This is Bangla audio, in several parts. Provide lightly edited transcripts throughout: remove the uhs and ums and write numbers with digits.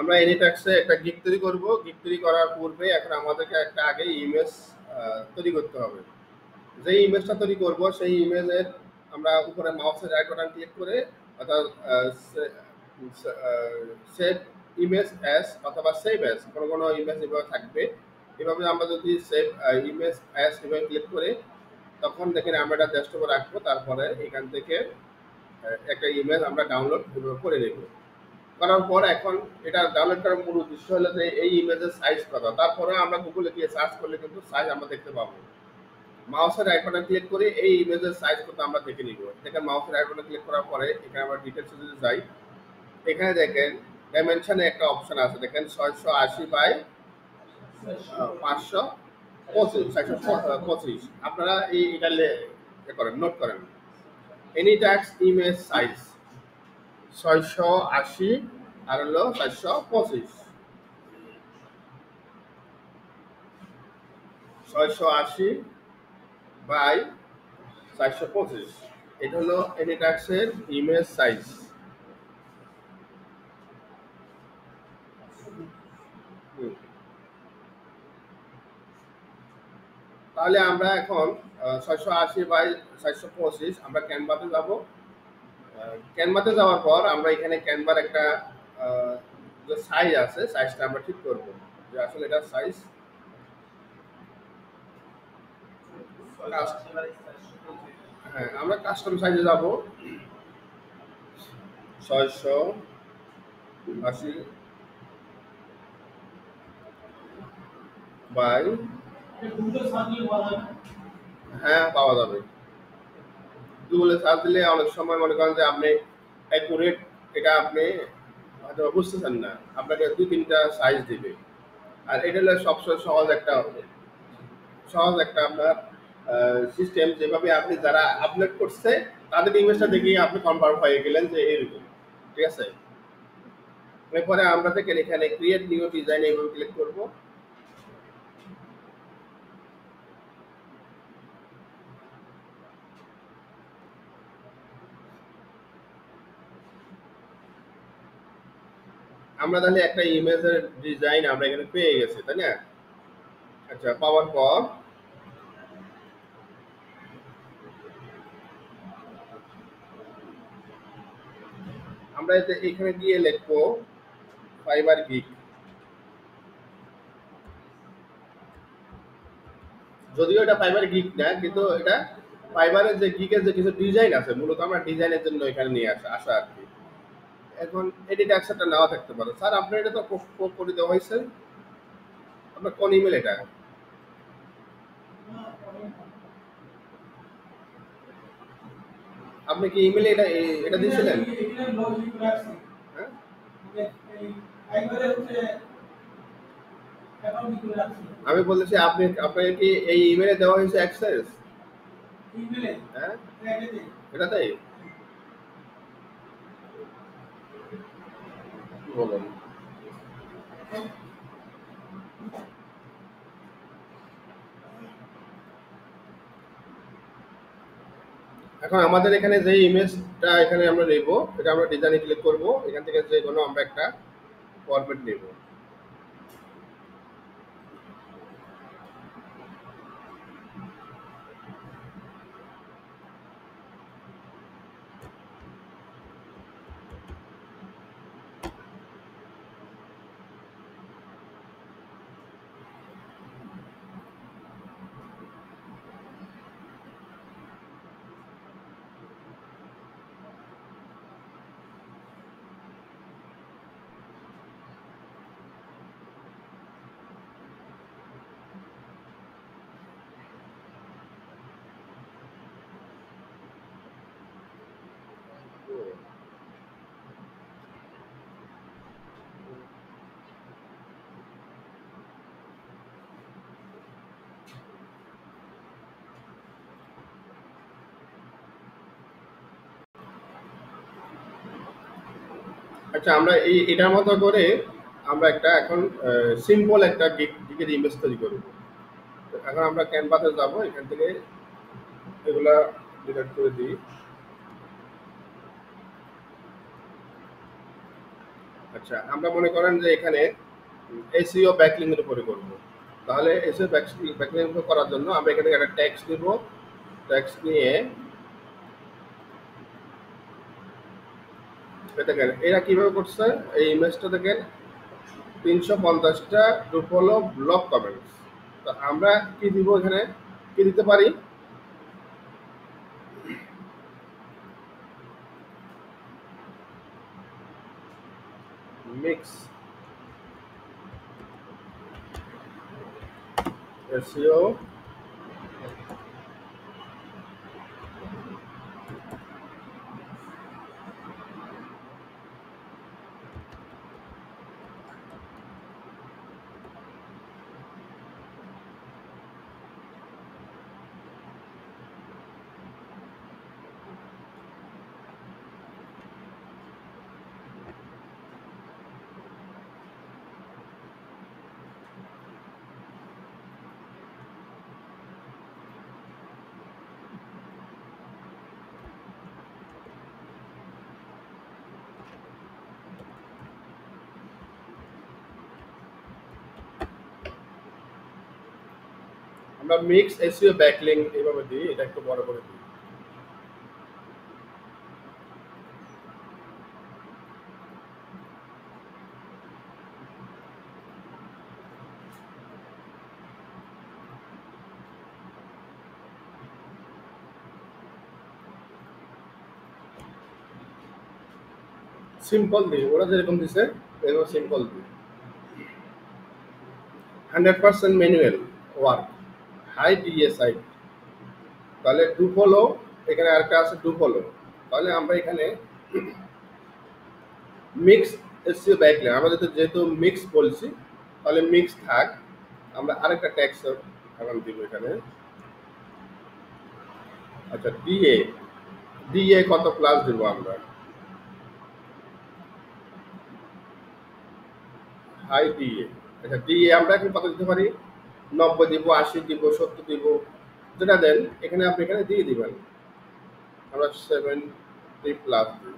আমরা এনিট্যাক্সে একটা গিগ তৈরি করব। গিগ তৈরি করার পূর্বে এখন আমাদেরকে একটা আগে ইমেজ তৈরি করতে হবে। যেই ইমেজটা তৈরি করব সেই ইমেজের আমরা উপরে মাউসের রাইট বাটন ক্লিক করে অর্থাৎ সেভ ইমেজ অ্যাস অথবা সেভ অ্যাস কোনো ইমেজ এভাবে থাকবে। এভাবে আমরা যদি সেভ ইমেজ অ্যাস এভাবে ক্লিক করে তখন দেখেন আমরা এটা ডেস্কটপে রাখবো। তারপরে এখান থেকে একটা ইমেজ আমরা ডাউনলোড করে নেব। করার পর এখন এটা ডাউনলোড করার মূল উদ্দেশ্য হলো যে এই ইমেজের সাইজ কত। তারপরে আমরা গুগলে গিয়ে সার্চ করলে কিন্তু সাইজ আমরা দেখতে পাবো। মাউসের রাইট বাটন ক্লিক করে এই ইমেজের সাইজ কত আমরা দেখে নিব। দেখেন মাউসের রাইট বাটন ক্লিক করার পরে এখানে আমরা ডিটেলসে যদি যাই, এখানে দেখেন ডাইমেনশনে একটা অপশন আছে। দেখেন 680 বাই 525 625। আপনারা এটা করেন, নোট করেন। এনিট্যাক্স ইমেজ সাইজ 680 আর হলো 425। 680 বাই 425 এটা হলো এনিট্যাক্সের ইমেজ সাইজ। তাহলে আমরা এখন 680 বাই 425 আমরা ক্যানভাতে যাব। ক্যানভাতে যাওয়ার পর আমরা এখানে ক্যানভার একটা যে সাইজ আছে সাইজটা আমরা ঠিক করব যে আসলে এটা সাইজ হ্যাঁ আমরা কাস্টম সাইজে যাব। 680 বাই হ্যাঁ পাওয়া যাবে। গুগলে সার্চ দিলে অনেক সময় মনে করেন যে আপনি অ্যাকুরেট এটা আপনি হয়তো বুঝতেছেন না, আপনাকে 2-3টা সাইজ দিবে। আর এটা হলো সবচেয়ে সহজ একটা আপনার সিস্টেম, যেভাবে আপনি যারা আপলোড করছে তাদের ইমেজটা দেখেই আপনি কনফার্ম হয়ে গেলেন যে এরকম। ঠিক আছে, এরপরে আমরা দেখেন এখানে ক্রিয়েট নিউ ডিজাইন এইভাবে ক্লিক করব। আমরা তাহলে একটা ইমেজের ডিজাইন আমরা এখানে পেয়ে গেছি, তাই না? আচ্ছা, পাওয়ার পর আমরা এখানে গিয়ে লিখবো ফাইবার গিগ। যদিও এটা ফাইবার গিগ না, কিন্তু এটা ফাইবারের যে গিগের যে কিছু ডিজাইন আছে, মূলত আমরা ডিজাইনের জন্য এখানে নিয়ে আসা আর কি। এখন এডিট অ্যাকশনটা নাও থাকতে পারে। স্যার আপনার এটা তো পোস্ট করে দেওয়া হয়েছে, আপনার কোন ইমেল এটা? আপনি কি ইমেলে এটা দিয়েছিলেন? হ্যাঁ, আমি বলেছি আপনাকে কি এই ইমেলে দেওয়া হয়েছে অ্যাক্সেস? হ্যাঁ, এটাতেই বলুন। এখন আমাদের এখানে যে ইমেজটা এখানে আমরা নেব, এটা আমরা ডিজাইনে ক্লিক করব। এখান থেকে যে কোনো আমরা একটা ফরম্যাট নেব। আচ্ছা, আমরা এটার মতো করে আমরা একটা এখন সিম্পল একটা গিগের ইমেজ তৈরি করব। এখন আমরা ক্যানভাসে যাব, এখান থেকে এগুলা ডিলিট করে দিই। আচ্ছা, আমরা মনে করেন যে এখানে এসইও ব্যাকলিং এর উপরে করব। তাহলে এসইও ব্যাকলিং এর উপর করার জন্য আমরা এখানে একটা ট্যাক্স নিব। ট্যাক্স নিয়ে দেখেন এরা কিভাবে করছে, এই ইমেজটা দেখেন 350টা গ্রুপ হলো ব্লক কমেন্টস। তো আমরা কি দিব এখানে, কি দিতে পারি, মিক্স এসইও আমরা মিক্স এসইও ব্যাকলিং এইভাবে দিই, এটা একটু বড় করে দিই। সিম্পল দিই, ওরা যেরকম দিছে এরকম সিম্পল দিই। 100% ম্যানুয়াল ওয়ার্ক, হাই ডিএসআই। তাহলে ডু ফলো, এখানে আরেকটা আছে ডু ফলো। তাহলে আমরা এখানে মিক্স এসইও ব্যাকলিং, আমরা যেহেতু মিক্স বলছি তাহলে মিক্স থাক। আমরা আরেকটা ট্যাক্স এখন দিব এখানে। আচ্ছা, ডিএ, ডিএ কত প্লাস দিব আমরা, হাই ডিএ। আচ্ছা, ডিএ আমরা এখন কত দিতে পারি, 90 দিব, 80 দিব, 70 দিব, যেটা দেন এখানে আপনি এখানে দিয়ে দিবেন। আমরা 70 প্লাস দিই।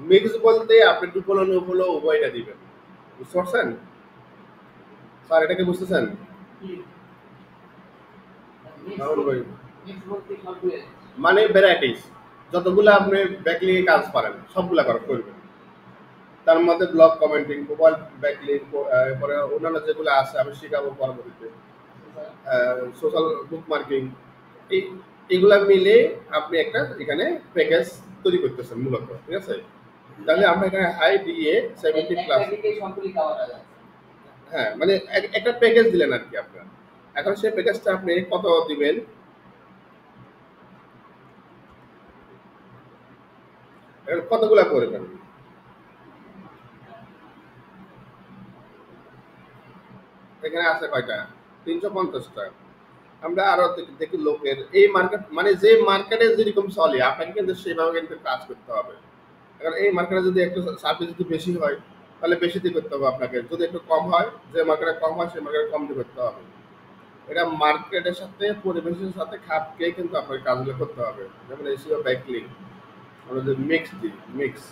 মিক্স বলতে আপনি ডুপোলো নুপোলো উভয়টা দিবেন, বুঝতে পারছেন স্যার, এটাকে বুঝতেছেন? মামুন ভাই, মানে ভ্যারাইটিস, যতগুলো আপনি ব্যাকলিং এ কাজ পারেন সবগুলা করবেন। তার মধ্যে ব্লগ কমেন্টিং, মোবাইল ব্যাকলিং, পরে অন্যান্য যেগুলো আছে আমি শেখাবো পরবর্তীতে, সোশ্যাল বুক মার্কিং, এই এগুলা মিলে আপনি একটা এখানে প্যাকেজ তৈরি করতেছেন মূলত, ঠিক আছে? তাহলে আমরা এখানে হাই দিয়ে 70 প্লাস, হ্যাঁ মানে একটা প্যাকেজ দিলেন আর কি আপনার। এখন সেই প্যাকেজটা আপনি কত দিবেন, কতগুলা করবেন, এখানে আছে কয়টা, 350টা। আমরা আরো দেখি লোকের এই মার্কেট, মানে যে মার্কেটে যেরকম চলে আপনাকে কিন্তু সেভাবে কিন্তু কাজ করতে হবে। এখন এই মার্কেটে যদি একটু সার্ভিস যদি বেশি হয় তাহলে বেশি দিয়ে করতে হবে আপনাকে, যদি একটু কম হয়, যে মার্কেটে কম হয় সেই মার্কেটে কম দিয়ে করতে হবে। এটা মার্কেটের সাথে পরিবেশের সাথে খাপ খেয়ে কিন্তু আপনাকে কাজগুলো করতে হবে। যেমন এসিও ব্যাকলিং আমরা যে মিক্স দিই, মিক্স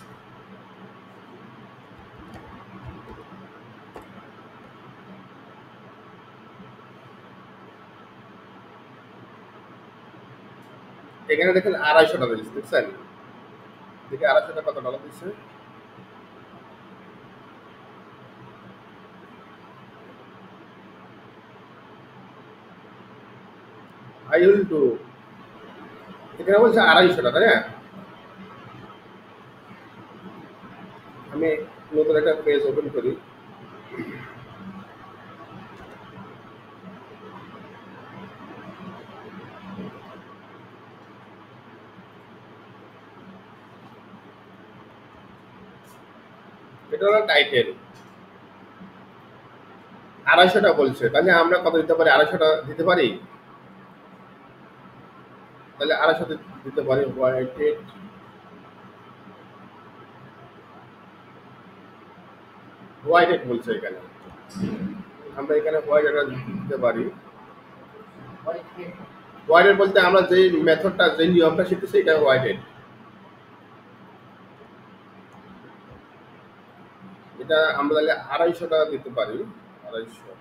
এখানে দেখেন $250 দিচ্ছে, দেখছেন? দেখি $250 কত ডলার দিচ্ছে। আই উইল ডু, এখানে বলছে $250, তাই না? আমি নতুন একটা পেজ ওপেন করি। এটা হলো টাইটেল, $250 বলছে, তাহলে আমরা কত দিতে পারি, $250 দিতে পারি। তাহলে 250 দিতে পারি। হোয়াইট হোয়াইট হেড বলছে এখানে। আমরা এখানে হোয়াইট হেড দিতে পারি। হোয়াইট হেড বলতে আমরা যে মেথডটা যে নিয়মটা শিখতেছি এটা হোয়াইট হেড। এটা আমরা তাহলে 250 টাকা দিতে পারি। 250।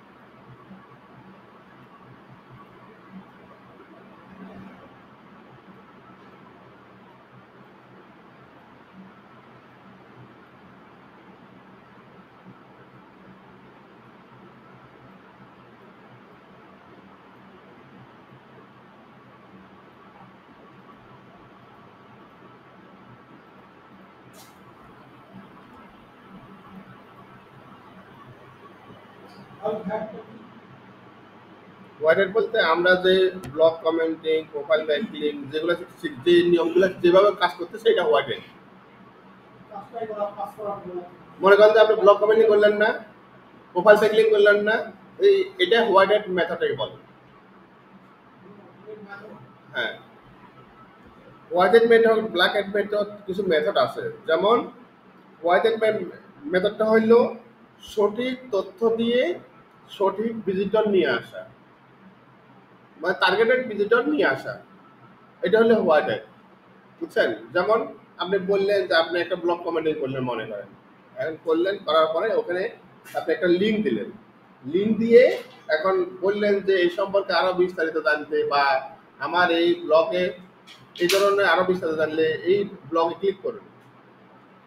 হোয়াইট হেড বলতে আমরা যে ব্লগ কমেন্টিং, প্রোফাইল ব্যাকলিং যেগুলো শিখছি, যে নিয়মগুলো যেভাবে কাজ করতেছে এটা হোয়াইট হেড। মনে করেন যে আপনি ব্লগ কমেন্টিং করলেন না, প্রোফাইল ব্যাকলিং করলেন না, এটা হোয়াইট হেড মেথডটাকে বলে। হ্যাঁ, white head method, black head method কিছু মেথড আছে। যেমন হোয়াইট হেড মেথডটা হইল সঠিক তথ্য দিয়ে সঠিক ভিজিটর নিয়ে আসা, মানে টার্গেটেড ভিজিটর নিয়ে আসা, এটা হলো হোয়াইট হেড। বুঝছেন? যেমন আপনি বললেন যে আপনি একটা ব্লগ কমেন্টিং করলেন মনে করেন, এখন করলেন, করার পরে ওখানে আপনি একটা লিঙ্ক দিলেন, লিঙ্ক দিয়ে এখন বললেন যে এই সম্পর্কে আরো বিস্তারিত জানতে বা আমার এই ব্লগে এই ধরনের আরো বিস্তারিত জানলে এই ব্লগে ক্লিক করুন,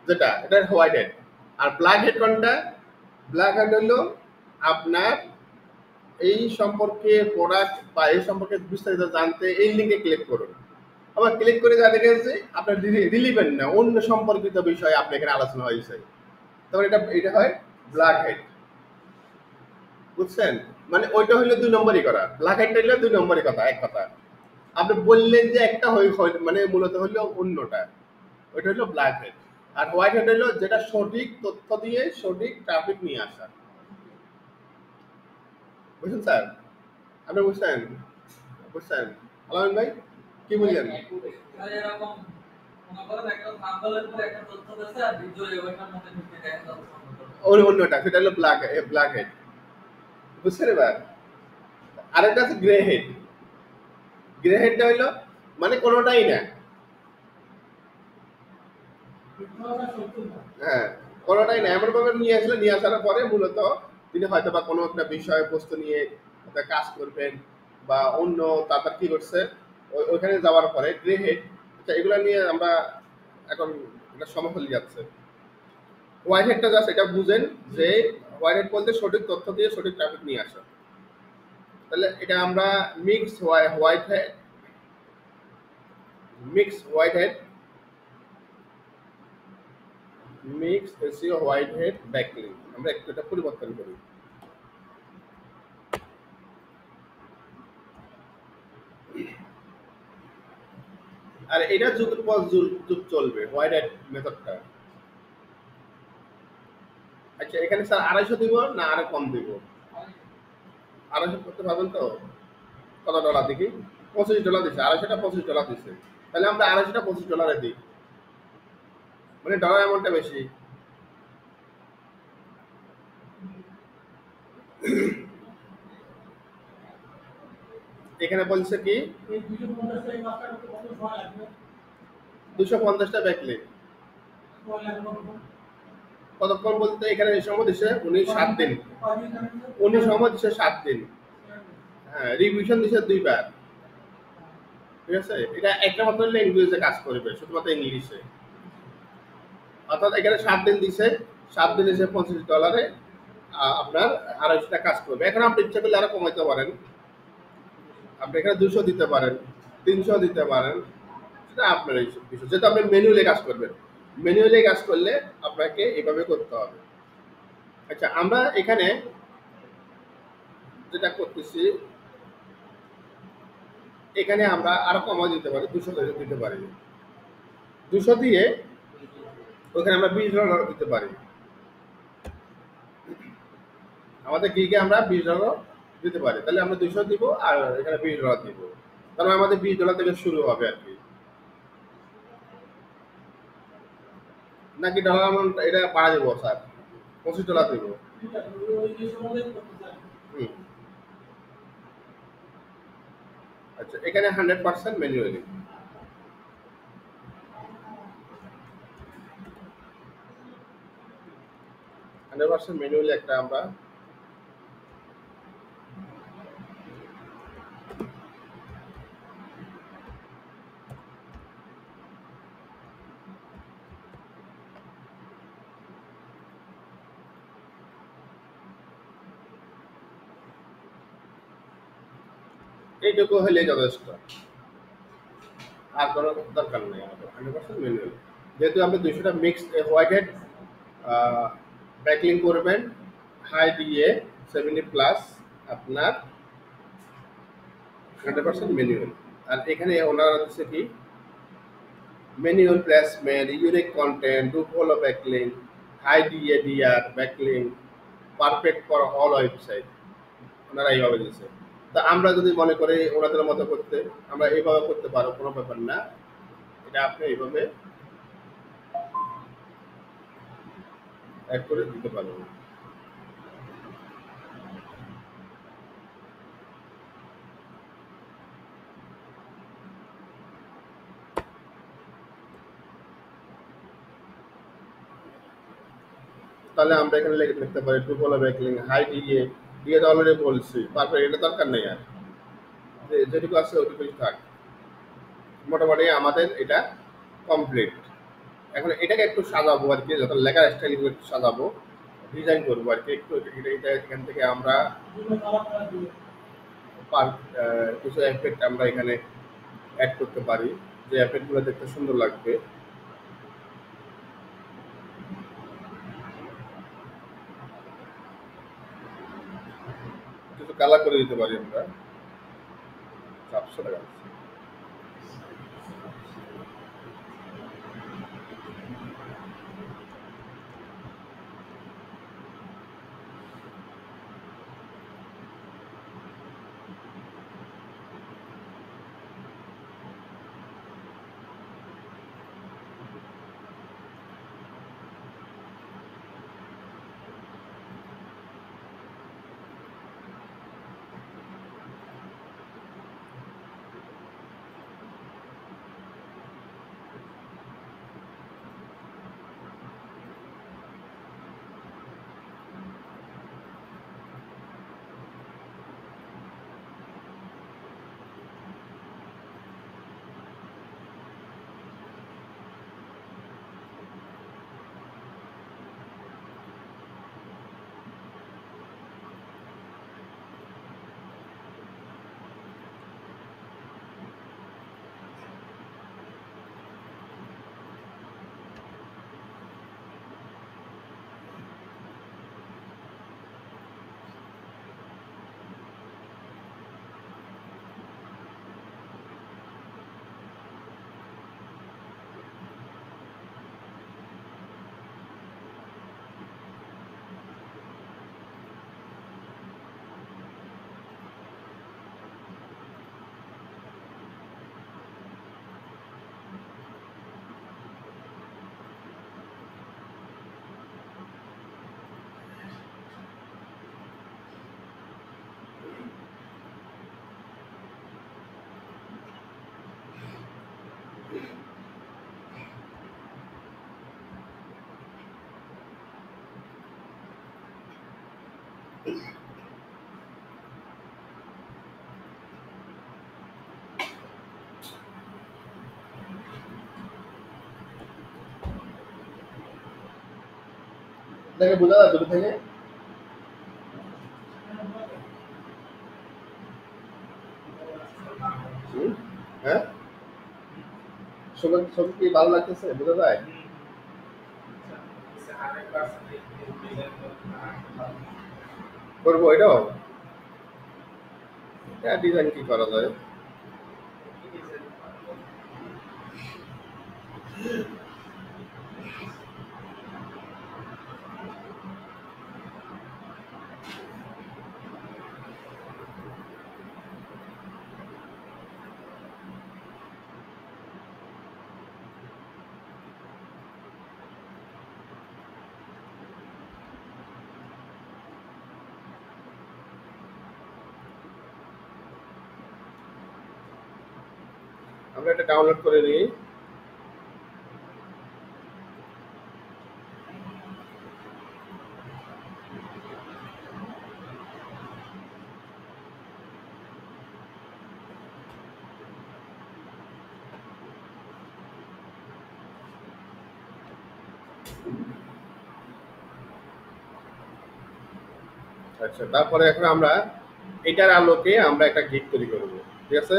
যেটা এটা হোয়াইট হেড। আর ব্ল্যাক হেড কোনটা? ব্ল্যাক হেড হলো আপনার এই সম্পর্কে প্রোডাক্ট বা এই সম্পর্কে বিস্তারিত জানতে এই লিঙ্কে ক্লিক করুন। আবার ক্লিক করে যা দেখে যাচ্ছে আপনার রিলিভেন্ট না, অন্য সম্পর্কিত বিষয়ে আপনি এখানে আলোচনা হয়েছে, তখন এটা এটা হয় ব্ল্যাক হেড। বুঝছেন? মানে ওইটা হইলো 2 নম্বরই করা, ব্ল্যাক হেডটা হইলো 2 নম্বরই কথা, এক কথা। আপনি বললেন যে একটা মানে মূলত হইলো অন্যটা, ওইটা হইলো ব্ল্যাক হেড। আর হোয়াইট হেড হইলো যেটা সঠিক তথ্য দিয়ে সঠিক ট্রাফিক নিয়ে আসা। বুঝছেন স্যার? আপনি বুঝছেন? বুঝছেন? আলামিন ভাই কি বুঝলেন? এরকম মনে করেন একটা থাম্বনেলের উপরে একটা তথ্য দিয়েছে আর ভিডিও ওইটার মধ্যে ঢুকে দেখা যাচ্ছে অন্যটা সেটা হলো ব্ল্যাক হেড। বুঝছেন এবার? আরেকটা আছে গ্রে হেড। গ্রে হেডটা হইলো মানে কোনোটাই না। হ্যাঁ, কোনোটাই না, এমন ভাবে নিয়ে আসলে নিয়ে আসার পরে মূলত তিনি হয়তো বা কোনো একটা বিষয়বস্তু নিয়ে একটা কাজ করবেন বা অন্য তারপর কি করছে ওইখানে যাওয়ার পরে গ্রে হেড। আচ্ছা, এগুলো নিয়ে আমরা এখন একটা সময় হয়ে যাচ্ছে। হোয়াইট হেডটা জাস্ট এটা বুঝেন যে হোয়াইট হেড বলতে সঠিক তথ্য দিয়ে সঠিক ট্রাফিক নিয়ে আসা। তাহলে এটা আমরা mix white head, mix white head, mix SEO white head backlink আমরা একটু এটা পরিবর্তন করি। আর এটা যুগের পর যুগ চলবে হোয়াইট হেড মেথডটা। আচ্ছা, এখানে স্যার 250 দিব না আরো কম দিব? 250 করতে পারবেন তো? কত ডলার দেখি? $25 দিচ্ছে, 250টা $25 দিচ্ছে। তাহলে আমরা 250টা $25 দিই, মানে ডলার অ্যামাউন্টটা বেশি। এখানে বলছে কি 250টা ব্যাকলিং। কতক্ষণ বলতে এখানে এই সময় দিচ্ছে উনি 7 দিন। উনি সময় দিচ্ছে 7 দিন। হ্যাঁ, রিভিশন দিচ্ছে 2 বার। ঠিক আছে, এটা একটা মাত্র ল্যাঙ্গুয়েজে কাজ করবে, শুধুমাত্র ইংলিশে। অর্থাৎ এখানে 7 দিন দিছে, 7 দিন এসে $25 আপনার 250টা কাজ করবে। এখন আপনি ইচ্ছা করলে আরো কমাইতে পারেন, আপনি এখানে 200 দিতে পারেন, 300 দিতে পারেন, সেটা আপনার এই বিষয়। যেহেতু আপনি ম্যানুয়ালি কাজ করবেন, ম্যানুয়ালি কাজ করলে আপনাকে এইভাবে করতে হবে। আচ্ছা, আমরা এখানে যেটা করতেছি, এখানে আমরা আরো কমাই দিতে পারি, 200 দিতে পারি। 200 দিয়ে ওখানে আমরা $20 দিতে পারি। আমাদের গিগে আমরা $20 দিতে পারি, তাহলে আমরা 200 দিব আর এখানে $20 দিব। তাহলে আমাদের $20 থেকে শুরু হবে আর কি। নাকি ডলার অ্যামাউন্ট এটা বাড়া দেবো স্যার? $25 দেব। ওই দেশের মধ্যে করতে চাই। হুম। আচ্ছা, এখানে 100% ম্যানুয়ালি। 100% ম্যানুয়ালি একটা আমরা এইটুকু হলেই যথেষ্ট। আর কোনো দরকার নেই আমাদের, 100% ম্যানুয়ালি। যেহেতু আপনি 200টা মিক্সড হোয়াইট হেড ব্যাকলিং করবেন, হাই দিয়ে 70 প্লাস আপনার 100% ম্যানুয়াল। আর এখানে ওনারা হচ্ছে কি manual placement, unique content, do follow backlink, high দিয়ে DR backlink, perfect for all website, ওনারা এইভাবে দিচ্ছে। তা আমরা যদি মনে করি ওনাদের মতো করতে, আমরা এইভাবে করতে পারো, কোনো ব্যাপার না। এটা আপনি এইভাবে অ্যাড করে দিতে পারবেন। তাহলে আমরা এখানে লিখতে পারি টু ফলো ব্যাকলিং, হাই দিয়ে, দিয়ে তো অলরেডি বলছি, পারফেক্ট, এটা দরকার নেই আর। যেটুকু আছে ওইটুকুই থাক। মোটামুটি আমাদের এটা কমপ্লিট। এখন এটাকে একটু সাজাবো আর কি, যত লেখার স্টাইল একটু সাজাবো, ডিজাইন করবো আর কি একটু। এটা এখান থেকে আমরা কিছু এফেক্ট আমরা এখানে অ্যাড করতে পারি, যে এফেক্টগুলো দেখতে সুন্দর লাগবে। কিছু কালার করে দিতে পারি আমরা। 400 টাকা। এটাকে বোঝা যায় দূর থেকে? হুম? হ্যাঁ, ছবি ছবি কি ভালো লাগতেছে, বোঝা যায়? করবো এটাও। এটা ডিজাইন কি করা যায়? আমরা এটা ডাউনলোড করে নিই। আচ্ছা, তারপরে এখন আমরা এটার আলোকে আমরা একটা গিট তৈরি করব। ঠিক আছে?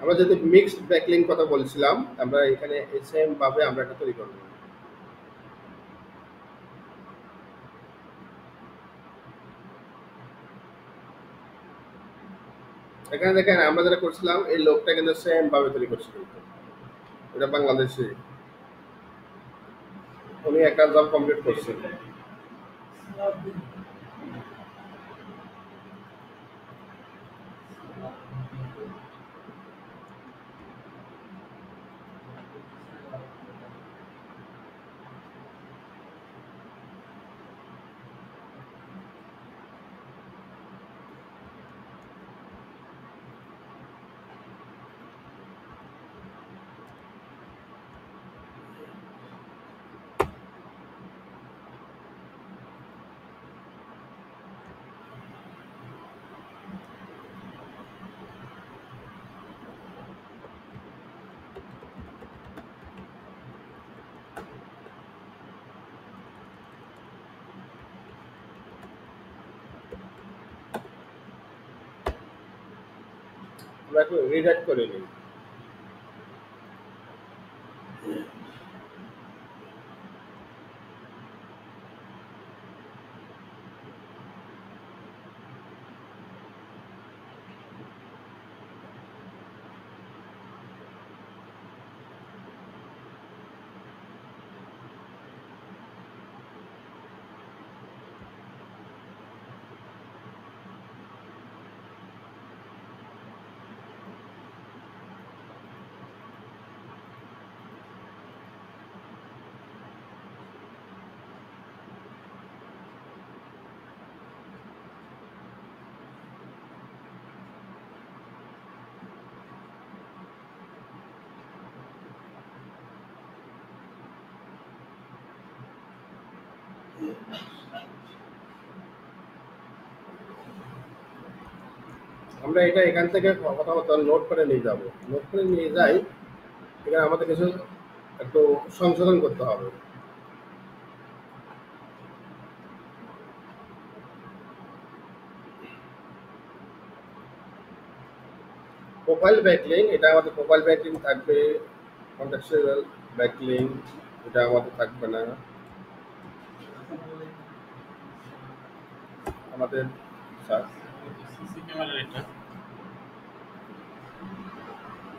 আমরা যদি মিক্সড ব্যাকলিংক কথা বলছিলাম, আমরা এখানে সেম ভাবে আমরা এটা তৈরি করব। এখানে দেখেন আমরা যেটা করছিলাম এই লোকটা কিন্তু সেম ভাবে তৈরি করছি কিন্তু। এটা বাংলাদেশে উনি একটা জব কমপ্লিট করছেন। আমরা একটু রিডাক্ট করে নিই। আমরা এটা এখান থেকে কথা মতো নোট করে নিয়ে যাব। নোট করে নিয়ে যাই, এখানে আমাদের কিছু একটু সংশোধন করতে হবে। প্রোফাইল ব্যাকলিং, এটা আমাদের প্রোফাইল ব্যাকলিং থাকবে। কন্টেক্সচুয়াল ব্যাকলিং এটা আমাদের থাকবে না। আমাদের স্যার সিসি ক্যামেরার এটা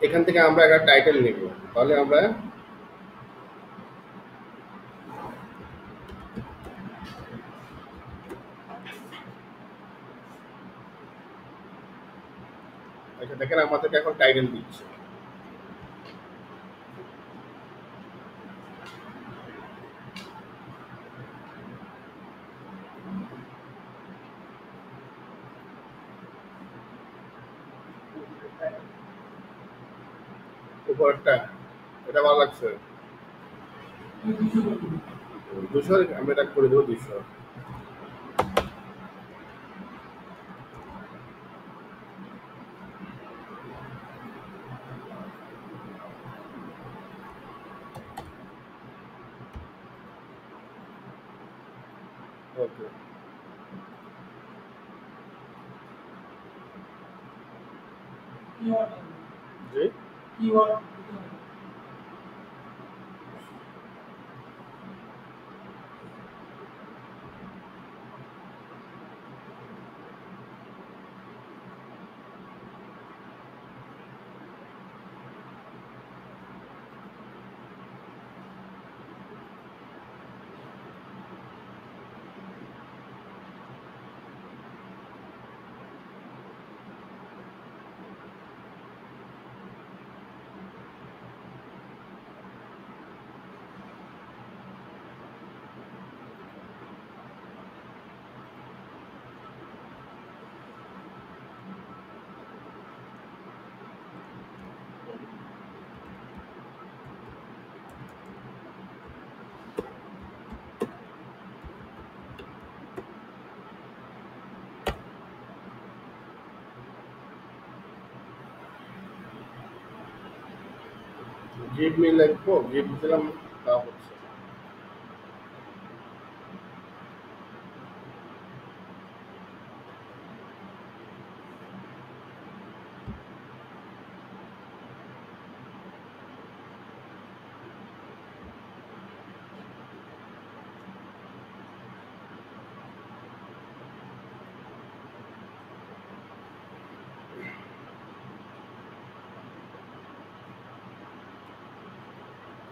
এখান থেকে আমরা একটা টাইটেল নিব। তাহলে আমরা আচ্ছা দেখেন আমাদেরকে এখন টাইটেল দিচ্ছে। উপরটা এটা ভালো লাগছে। 200 আমি এটা করে দেবো 200। ওকে। জি। গিভ মি লিখবো, গিভ দিলাম, তা হচ্ছে না।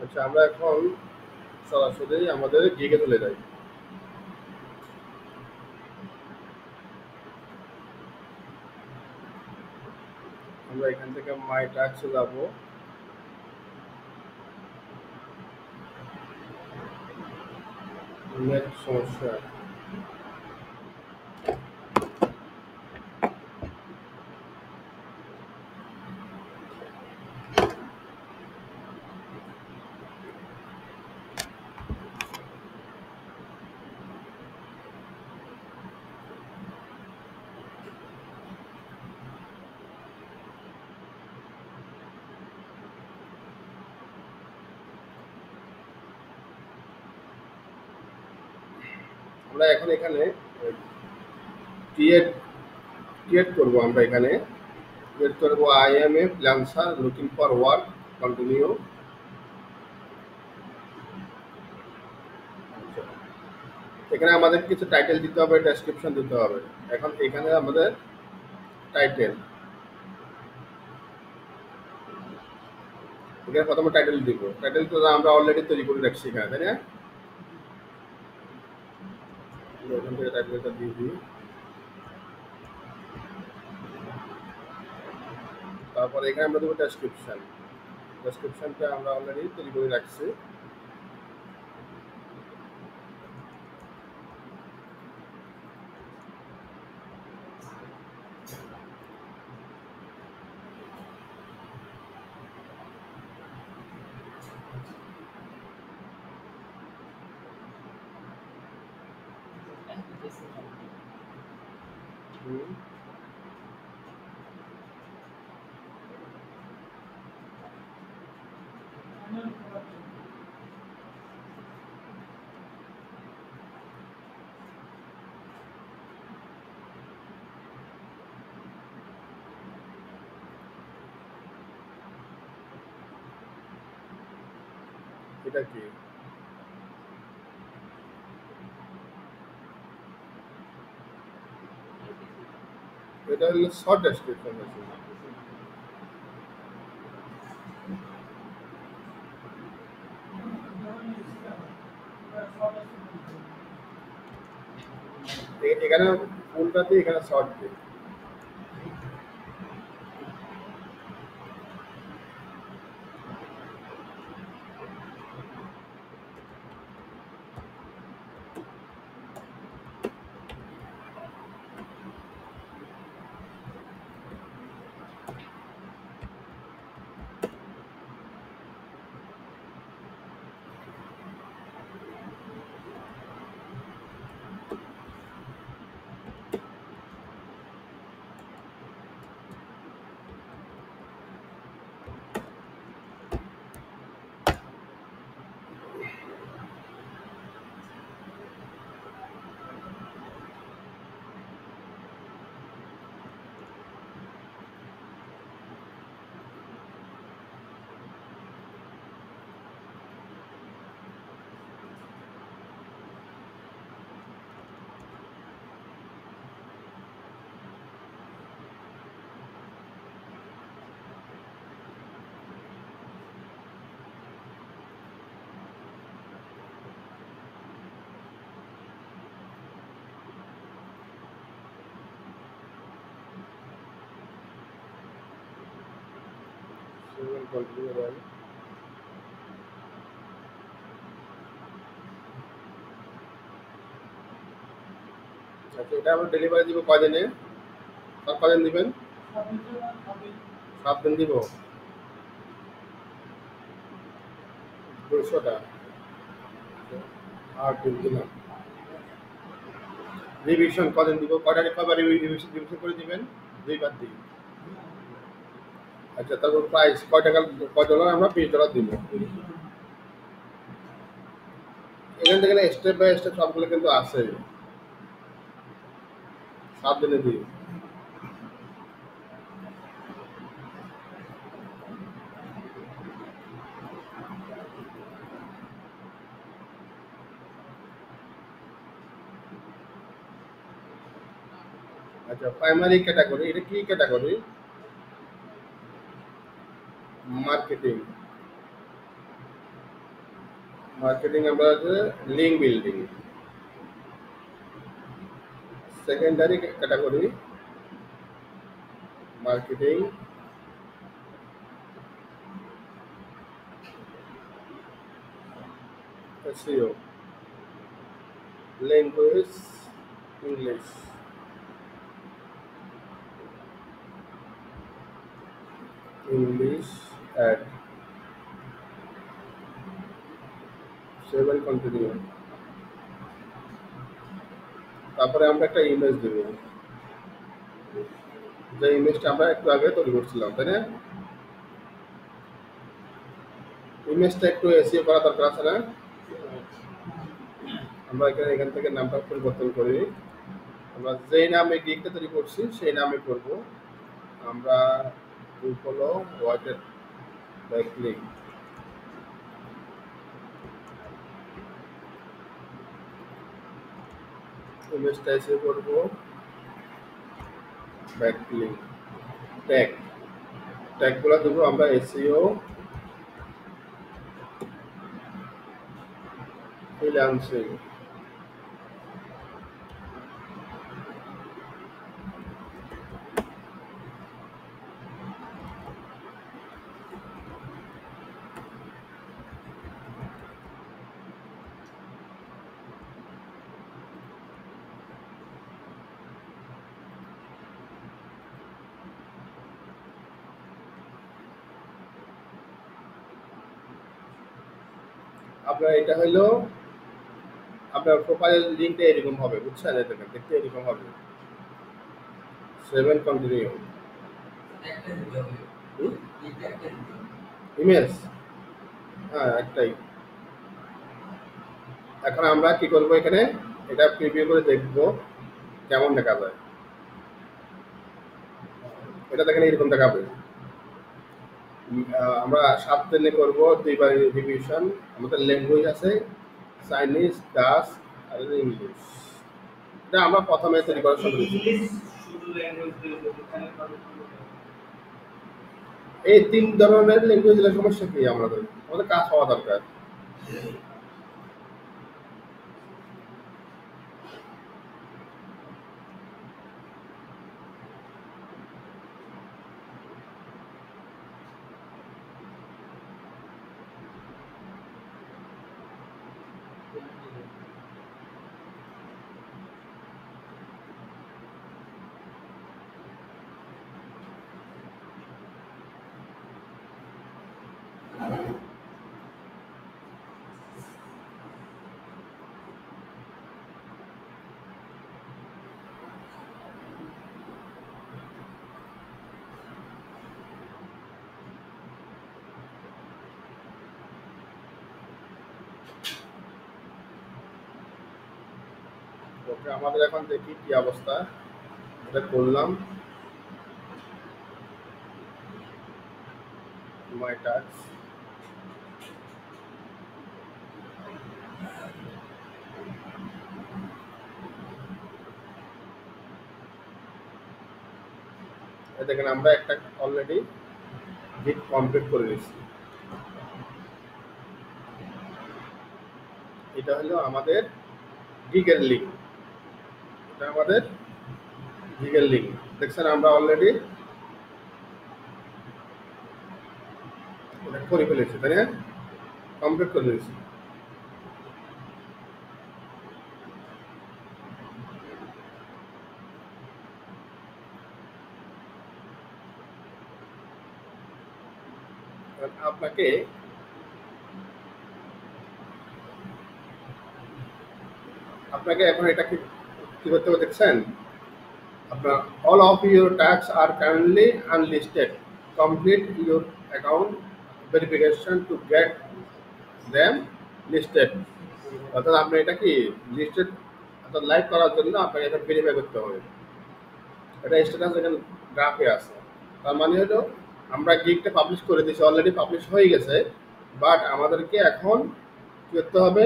আচ্ছা, আমরা এখন সরাসরি আমাদের গিগে চলে যাই। আমরা এখান থেকে মাই টাস্কে যাব। নেট সমস্যা। আমরা এখন এখানে ক্রিয়েট ক্রিয়েট করবো। আমরা এখানে ক্রিয়েট করবো I M a freelancer looking for work, continue. এখানে আমাদের কিছু টাইটেল দিতে হবে, ডেসক্রিপশন দিতে হবে। এখন এখানে আমাদের টাইটেল, এখানে প্রথমে টাইটেল দিব। টাইটেল তো আমরা অলরেডি তৈরি করে রাখছি এখানে, তাই না? আমরা এখান থেকে টাইটেলটা দিয়ে দিই। তারপরে এখানে আমরা দেবো ডেসক্রিপশন। ডেসক্রিপশনটা আমরা অলরেডি তৈরি করে রাখছি। হুম। এটা কি? এটা হলো শর্ট ডেসক্রিপশন আছে। এখানে ফুলটাতে, এখানে শর্ট দিই। কন্টিনিউ দেন। আচ্ছা, এটা আমরা ডেলিভারি দিব কদিনে? আর কদিন দিবেন? 7 দিন দিব। 200টা। 8 দিন দিলাম। রিভিশন কদিন দিব? কয়টা কয়বার রিভিশন করে দিবেন? 2বার দিই। আচ্ছা, তারপর প্রাইস কয় ডলার আমরা $20 দিব। এখান থেকে স্টেপ বাই স্টেপ সবগুলো কিন্তু আছে, 7 দিনে দিই। আচ্ছা, প্রাইমারি ক্যাটাগরি, এটা কি ক্যাটাগরি? মার্কেটিং। মার্কেটিং আমরা আছে link building. Secondary category marketing, SEO, language English, English add, save and continue. তারপরে আমরা একটা ইমেজ দেব, যে ইমেজটা আমরা একটু আগে তৈরি করছিলাম, তাই না? ইমেজটা একটু এসইও করা দরকার আছে না? আমরা এখান থেকে নামটা পরিবর্তন করি। আমরা যেই নামে গিকটা তৈরি করছি সেই নামে করব। আমরা হলো হোয়াইটের ব্যাকলিং। ইমেজটা এসে করব ব্যাকলিং। ট্যাগগুলো দেবো আমরা এসইও, ফ্রিল্যান্সিং। আপনার এটা হলো আপনার প্রোফাইল লিঙ্কটা এরকম হবে, বুঝছেন? এটা দেখতে এরকম হবে। Save and continue. একটা দিতে হবে, এইটা একটা দিতে হবে। ইমেজ, হ্যাঁ একটাই। এখন আমরা কি করব, এখানে এটা প্রিভিউ করে দেখব কেমন দেখা যায়। এটা দেখেন এরকম দেখাবে। আমরা 7 দিনে করব, 2বার রিভিশন। আমাদের ল্যাঙ্গুয়েজ আছে চাইনিজ, ডাচ আর ইংলিশ। এটা আমরা প্রথমে তৈরি করা শুরু করেছি। এই 3 ধরনের ল্যাঙ্গুয়েজের সমস্যা কি? আমাদের কাজ হওয়া দরকার। ওকে, আমাদের এখন দেখি কি অবস্থা। এটা করলাম, মাই টাস্ক। দেখেন আমরা একটা অলরেডি গিট কমপ্লিট করে নিয়েছি। এটা হলো আমাদের গিগের লিঙ্ক। এটা আমাদের গিগের লিঙ্ক, দেখছেন আমরা অলরেডি এটা করে ফেলেছি, তাই না? কমপ্লিট করে দিয়েছি। আপনাকে আপনাকে এখন এটা কি করতে হবে দেখছেন? আপনার অল অফ ইউর টাস্ক আর currently unlisted. complete your account verification to get them listed. অর্থাৎ আপনি এটা কি লিস্টেড অর্থাৎ লাইভ করার জন্য আপনাকে এটা ভেরিফাই করতে হবে। এটা স্ট্যাটাস এখানে গ্রাফে আছে। তার মানে হলো আমরা গিগটা পাবলিশ করে দিয়েছি, অলরেডি পাবলিশ হয়ে গেছে, বাট আমাদেরকে এখন কি করতে হবে?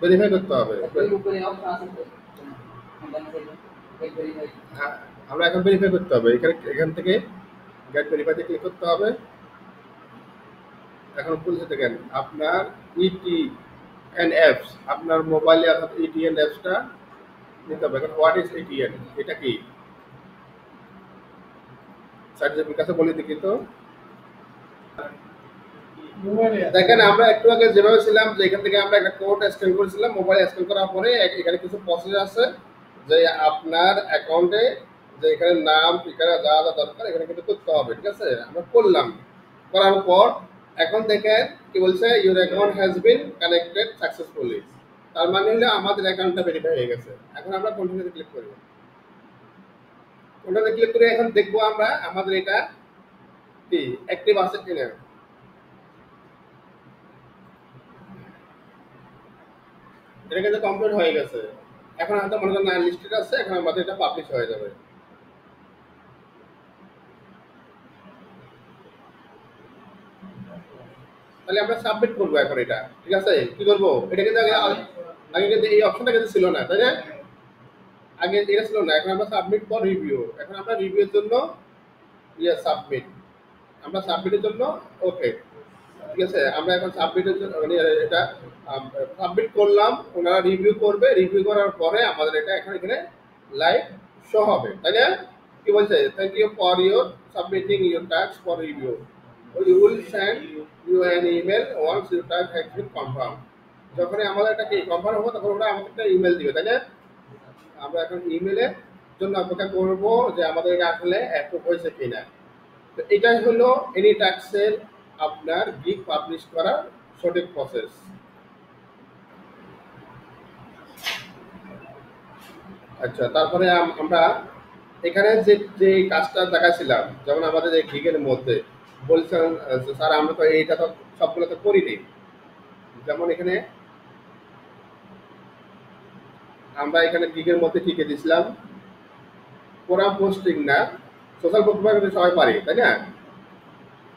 ভেরিফাই করতে হবে। হ্যাঁ, আমরা এখন ভেরিফাই করতে হবে। এখান থেকে গেট ভেরিফাইতে ক্লিক করতে হবে। এখন বলছে দেখেন আপনার ইটিএন অ্যাপস, আপনার মোবাইলে অর্থাৎ ইটিএন অ্যাপসটা নিতে হবে। এখন হোয়াট ইজ ইটিএন, এটা কি? সার্টিফিকেট কাছে বলে দেখি তো। দেখেন আমরা একটু আগে যেভাবে ছিলাম যে এখান থেকে আমরা একটা কোড স্ক্যান করেছিলাম, মোবাইল স্ক্যান করার পরে এখানে কিছু প্রসেস আছে যে আপনার অ্যাকাউন্টে যে এখানে নাম ঠিকানা যা যা দরকার এখানে কিন্তু করতে হবে, ঠিক আছে? আমরা করলাম, করার পর এখন দেখেন কি বলছে, your account has been connected successfully. তার মানে হলো আমাদের অ্যাকাউন্টটা ভেরিফাই হয়ে গেছে। এখন আমরা কন্টিনিউতে ক্লিক করব। কন্টিনিউতে ক্লিক করে এখন দেখবো আমরা আমাদের এটা কি অ্যাক্টিভ আছে কিনা। এটা কিন্তু কমপ্লিট হয়ে গেছে। এখন হয়তো মনে করেন লিস্টেড আছে, এখন আমাদের এটা পাবলিশ হয়ে যাবে। তাহলে আমরা সাবমিট করবো এখন এটা, ঠিক আছে? কি করবো? এটা কিন্তু আগে কিন্তু এই অপশনটা কিন্তু ছিল না, তাই না? আগে এটা ছিল না। এখন আমরা সাবমিট ফর রিভিউ, এখন আমরা রিভিউর জন্য সাবমিট, আমরা সাবমিটের জন্য ওকে, ঠিক আছে? আমরা এখন সাবমিটের জন্য মানে এটা সাবমিট করলাম, ওনারা রিভিউ করবে, রিভিউ করার পরে আমাদের এটা এখন এখানে লাইভ শো হবে, তাই না? কি বলছে? Thank you for your submitting your task for review, you will send you an email once your task has been confirm. যখনই আমাদের এটা কি কনফার্ম হবে তখন ওরা আমাদের একটা ইমেল দিবে, তাই না? আমরা এখন ইমেলের জন্য অপেক্ষা করব যে আমাদের এটা আসলে অ্যাপ্রুভ হয়েছে কিনা। তো এটাই হলো এনিটাক্সের আপনার গিগ পাবলিশ করার সঠিক প্রসেস। আচ্ছা, তারপরে আমরা এখানে যে যে কাজটা দেখাছিলাম, যেমন আমাদের এই গিগের মধ্যে বলছেন স্যার আমরা তো এইটা তো সবগুলো তো করিনি। যেমন এখানে আমরা এখানে গিগের মধ্যে টিকে দিয়েছিলাম ফোরাম পোস্টিং না, সোশ্যাল প্রোফাইল সবাই পারি, তাই না?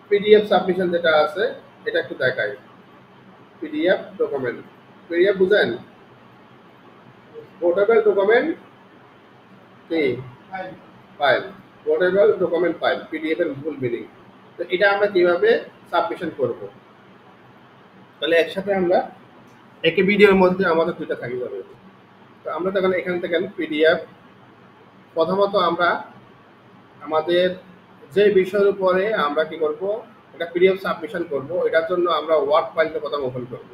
পিডিএফ সাবমিশন যেটা আছে এটা একটু দেখাই। পিডিএফ ডকুমেন্ট, পিডিএফ বুঝেন? পোর্টেবল ডকুমেন্ট কি file, portable document file, PDF এর ফুল মিনিং। তো এটা আমরা কিভাবে সাবমিশন করব? তাহলে একসাথে আমরা একই ভিডিওর মধ্যে আমাদের দুইটা থাকি যাবে। তো আমরা তখন এখান থেকে পিডিএফ, প্রথমত আমরা আমাদের যে বিষয়ের উপরে আমরা কি করব, এটা পিডিএফ সাবমিশন করব, এটার জন্য আমরা ওয়ার্ড ফাইলটা প্রথম ওপেন করব।